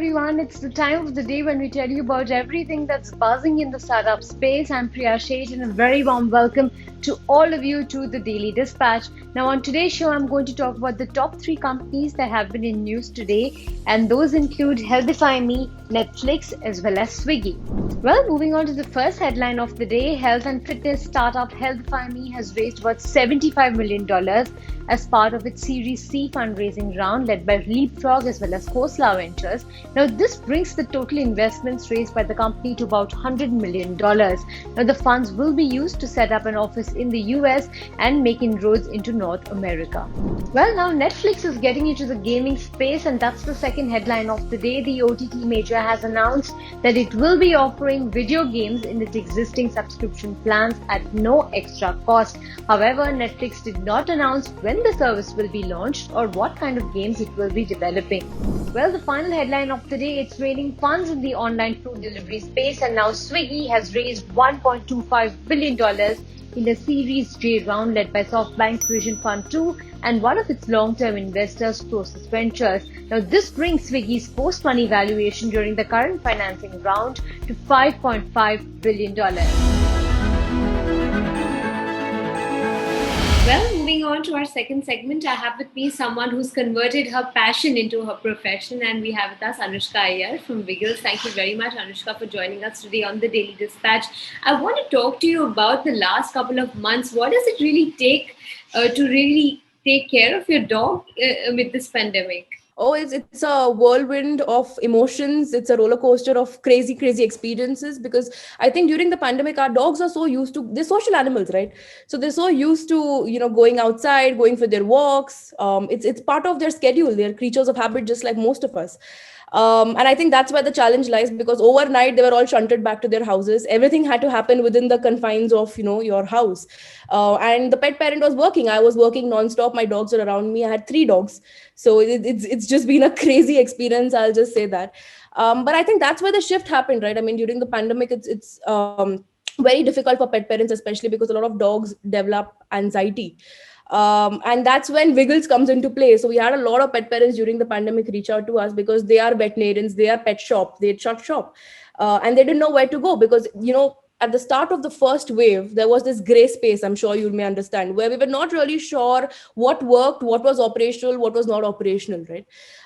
everyone. It's the time of the day when we tell you about everything that's buzzing in the startup space. I'm Priya Sheth, and a very warm welcome to all of you to the Daily Dispatch. Now, on today's show, I'm going to talk about the top three companies that have been in news today, and those include Healthify Me, Netflix, as well as Swiggy. Well, moving on to the first headline of the day, health and fitness startup Healthify Me has raised about $75 million as part of its Series C fundraising round led by Leapfrog as well as Khosla Ventures. Now, this brings the total investments raised by the company to about $100 million. Now, the funds will be used to set up an office in the US and make inroads into North America. Well, now Netflix is getting into the gaming space, and that's the second headline of the day. The OTT major has announced that it will be offering video games in its existing subscription plans at no extra cost. However, Netflix did not announce when the service will be launched or what kind of games it will be developing. Well, the final headline of the day, it's raining funds in the online food delivery space, and now Swiggy has raised $1.25 billion in the Series J round led by SoftBank's Vision Fund 2 and one of its long-term investors, Prosus Ventures. Now, this brings Swiggy's post-money valuation during the current financing round to $5.5 billion. Well, moving on to our second segment, I have with me someone who's converted her passion into her profession, and we have with us Anushka Iyer from Wiggles. Thank you very much, Anushka, for joining us today on the Daily Dispatch. I want to talk to you about the last couple of months. What does it really take to really take care of your dog with this pandemic? Oh, it's a whirlwind of emotions. It's a roller coaster of crazy experiences, because I think during the pandemic, our dogs are so used to, they're social animals, right? So they're so used to, going outside, going for their walks. It's part of their schedule. They're creatures of habit, just like most of us. And I think that's where the challenge lies, because overnight they were all shunted back to their houses. Everything had to happen within the confines of, your house. And the pet parent was working. I was working nonstop. My dogs are around me. I had 3 dogs. So it's just been a crazy experience. I'll just say that. But I think that's where the shift happened, right? I mean, during the pandemic, it's very difficult for pet parents, especially because a lot of dogs develop anxiety. And that's when Wiggles comes into play. So we had a lot of pet parents during the pandemic reach out to us, because they are veterinarians, they are pet shop, they shut shop, and they didn't know where to go, because at the start of the first wave, there was this gray space, I'm sure you may understand, where we were not really sure what worked, what was operational, what was not operational, right?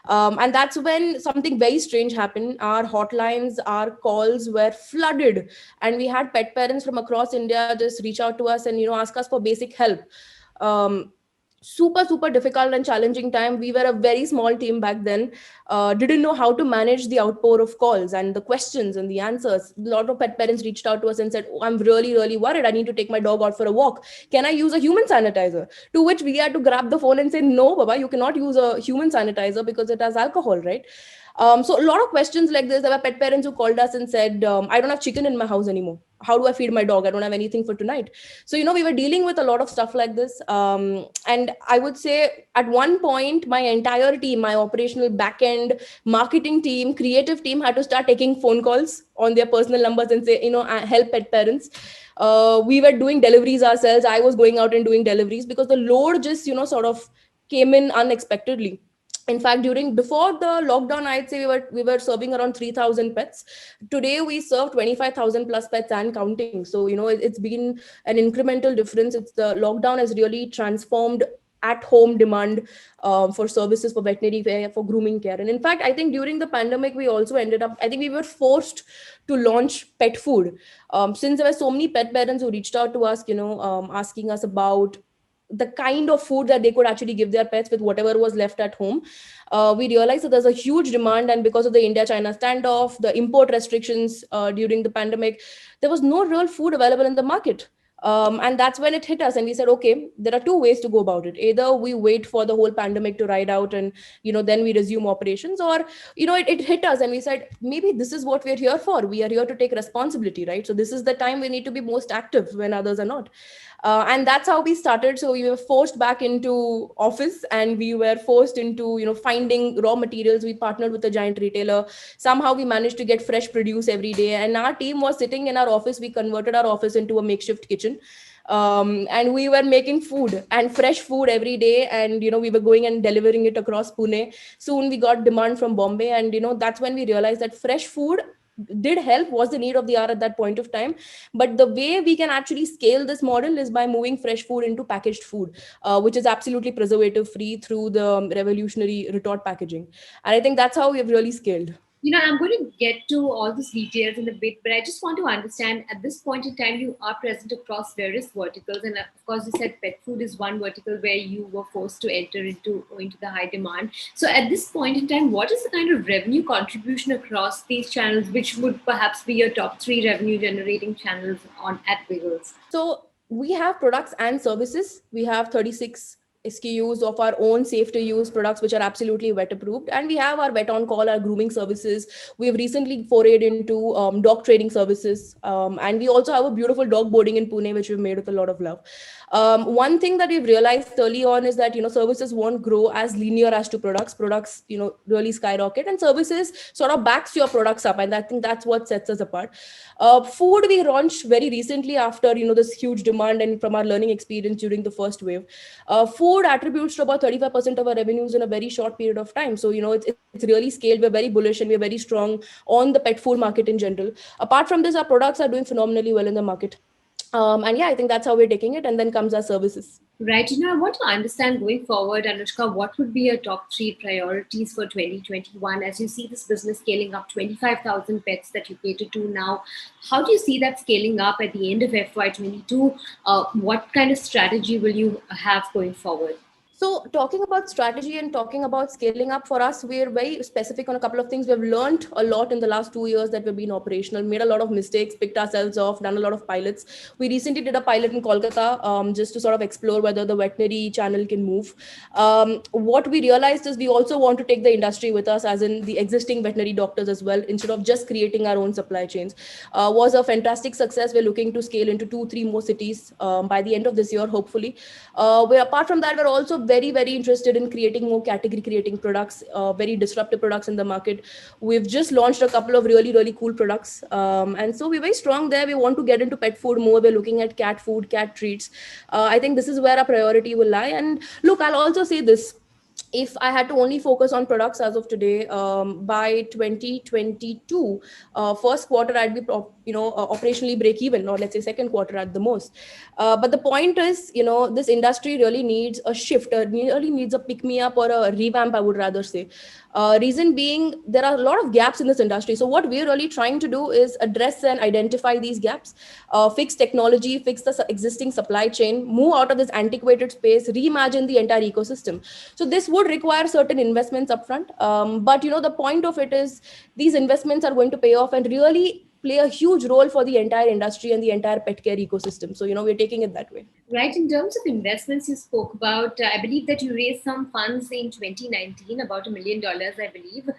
And that's when something very strange happened. Our hotlines, our calls were flooded, and we had pet parents from across India just reach out to us and ask us for basic help. um, Super difficult and challenging time. We were a very small team back then, didn't know how to manage the outpour of calls and the questions and the answers. A lot of pet parents reached out to us and said, oh, I'm really worried, I need to take my dog out for a walk, can I use a human sanitizer? To which we had to grab the phone and say, no baba, you cannot use a human sanitizer because it has alcohol, right? So a lot of questions like this. There were pet parents who called us and said, I don't have chicken in my house anymore, how do I feed my dog? I don't have anything for tonight. So we were dealing with a lot of stuff like this. And I would say at one point, my entire team, my operational backend, marketing team, creative team, had to start taking phone calls on their personal numbers and say, help pet parents. We were doing deliveries ourselves. I was going out and doing deliveries, because the load just sort of came in unexpectedly. In fact, before the lockdown, I'd say we were serving around 3,000 pets. Today we serve 25,000 plus pets and counting. So it's been an incremental difference. It's the lockdown has really transformed at home demand for services, for veterinary care, for grooming care. And in fact, I think during the pandemic, we also ended up, I think we were forced to launch pet food, since there were so many pet parents who reached out to us, asking us about the kind of food that they could actually give their pets with whatever was left at home. We realized that there's a huge demand, and because of the India-China standoff, the import restrictions during the pandemic, there was no real food available in the market. And that's when it hit us, and we said, okay, there are two ways to go about it. Either we wait for the whole pandemic to ride out, and then we resume operations, or it hit us and we said, maybe this is what we're here for. We are here to take responsibility, right? So this is the time we need to be most active when others are not. And that's how we started. So we were forced back into office, and we were forced into finding raw materials. We partnered with a giant retailer. Somehow we managed to get fresh produce every day, and our team was sitting in our office. We converted our office into a makeshift kitchen. And we were making food and fresh food every day, and we were going and delivering it across Pune. Soon we got demand from Bombay, and that's when we realized that fresh food did help, was the need of the hour at that point of time. But the way we can actually scale this model is by moving fresh food into packaged food, which is absolutely preservative free through the revolutionary retort packaging. And I think that's how we've really scaled. I'm going to get to all those details in a bit, but I just want to understand at this point in time, you are present across various verticals. And of course, you said pet food is one vertical where you were forced to enter into the high demand. So at this point in time, what is the kind of revenue contribution across these channels, which would perhaps be your top three revenue generating channels on at Wiggles? So we have products and services. We have 36 SKUs of our own safe to use products, which are absolutely vet approved. And we have our vet on call, our grooming services. We've recently forayed into dog training services. And we also have a beautiful dog boarding in Pune, which we've made with a lot of love. One thing that we've realized early on is that, services won't grow as linear as to products. Products, really skyrocket, and services sort of backs your products up. And I think that's what sets us apart. Food we launched very recently after, this huge demand and from our learning experience during the first wave. Food attributes to about 35% of our revenues in a very short period of time. So, it's really scaled. We're very bullish and we're very strong on the pet food market in general. Apart from this, our products are doing phenomenally well in the market. And yeah, I think that's how we're taking it. And then comes our services. Right. I want to understand going forward, Anushka, what would be your top three priorities for 2021 as you see this business scaling up 25,000 pets that you cater to now? How do you see that scaling up at the end of FY22? What kind of strategy will you have going forward? So talking about strategy and talking about scaling up, for us, we're very specific on a couple of things. We've learned a lot in the last 2 years that we've been operational, made a lot of mistakes, picked ourselves off, done a lot of pilots. We recently did a pilot in Kolkata, just to sort of explore whether the veterinary channel can move. What we realized is we also want to take the industry with us, as in the existing veterinary doctors as well, instead of just creating our own supply chains. Was a fantastic success. We're looking to scale into 2-3 more cities by the end of this year, hopefully. Apart from that, we're also very interested in creating more category creating products, very disruptive products in the market. We've just launched a couple of really cool products, and so we're very strong there. We want to get into pet food more. We're looking at cat food, cat treats. I think this is where our priority will lie. And look, I'll also say this: if I had to only focus on products as of today, by 2022, first quarter, I'd be operationally break even, or let's say second quarter at the most. But the point is, this industry really needs a shift, really needs a pick me up or a revamp, I would rather say. Reason being, there are a lot of gaps in this industry. So what we're really trying to do is address and identify these gaps, fix technology, fix the existing supply chain, move out of this antiquated space, reimagine the entire ecosystem. So this would require certain investments upfront. But the point of it is these investments are going to pay off and really play a huge role for the entire industry and the entire pet care ecosystem. So, we're taking it that way. Right. In terms of investments you spoke about, I believe that you raised some funds in 2019, about $1 million, I believe.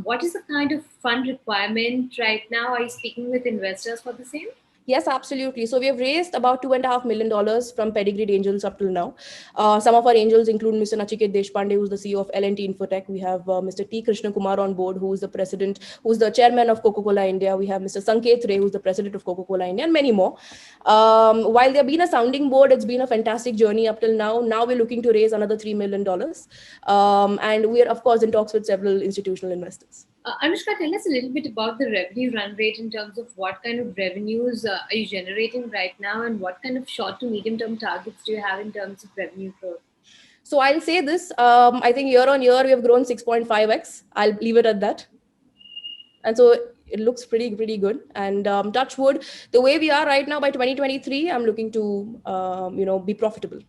What is the kind of fund requirement right now? Are you speaking with investors for the same? Yes, absolutely. So we have raised about $2.5 million from pedigreed angels up till now. Some of our angels include Mr. Nachiket Deshpande, who's the CEO of L&T Infotech. We have Mr. T. Krishna Kumar on board, who's the chairman of Coca-Cola India. We have Mr. Sanket Ray, who's the president of Coca-Cola India, and many more. While there have been a sounding board, it's been a fantastic journey up till now. Now we're looking to raise another $3 million. And we're, of course, in talks with several institutional investors. Anushka, tell us a little bit about the revenue run rate in terms of what kind of revenues are you generating right now, and what kind of short to medium term targets do you have in terms of revenue growth? So I'll say this, I think year on year, we have grown 6.5x. I'll leave it at that. And so it looks pretty good. And touch wood, the way we are right now by 2023, I'm looking to, be profitable.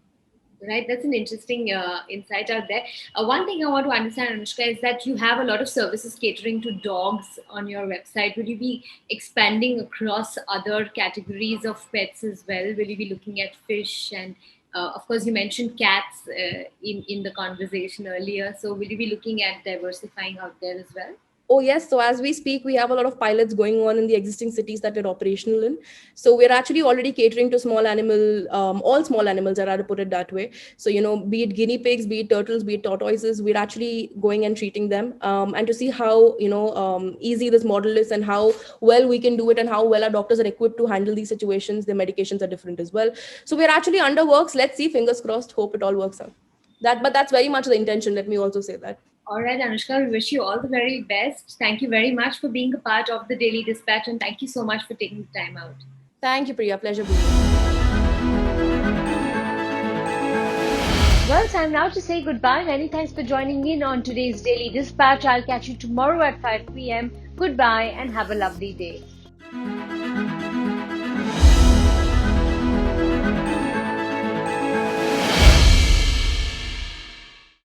Right, that's an interesting insight out there. One thing I want to understand, Anushka, is that you have a lot of services catering to dogs on your website. Will you be expanding across other categories of pets as well? Will you be looking at fish and, of course, you mentioned cats in the conversation earlier. So will you be looking at diversifying out there as well? Oh, yes. So as we speak, we have a lot of pilots going on in the existing cities that we're operational in. So we're actually already catering to small animal, all small animals, I rather put it that way. So, be it guinea pigs, be it turtles, be it tortoises, we're actually going and treating them, and to see how, easy this model is and how well we can do it and how well our doctors are equipped to handle these situations. Their medications are different as well. So we're actually under works. Let's see, fingers crossed, hope it all works out. But that's very much the intention. Let me also say that. All right, Anushka, we wish you all the very best. Thank you very much for being a part of the Daily Dispatch, and thank you so much for taking the time out. Thank you, Priya. Pleasure being here. Well, time now to say goodbye. Many thanks for joining in on today's Daily Dispatch. I'll catch you tomorrow at 5 p.m. Goodbye and have a lovely day.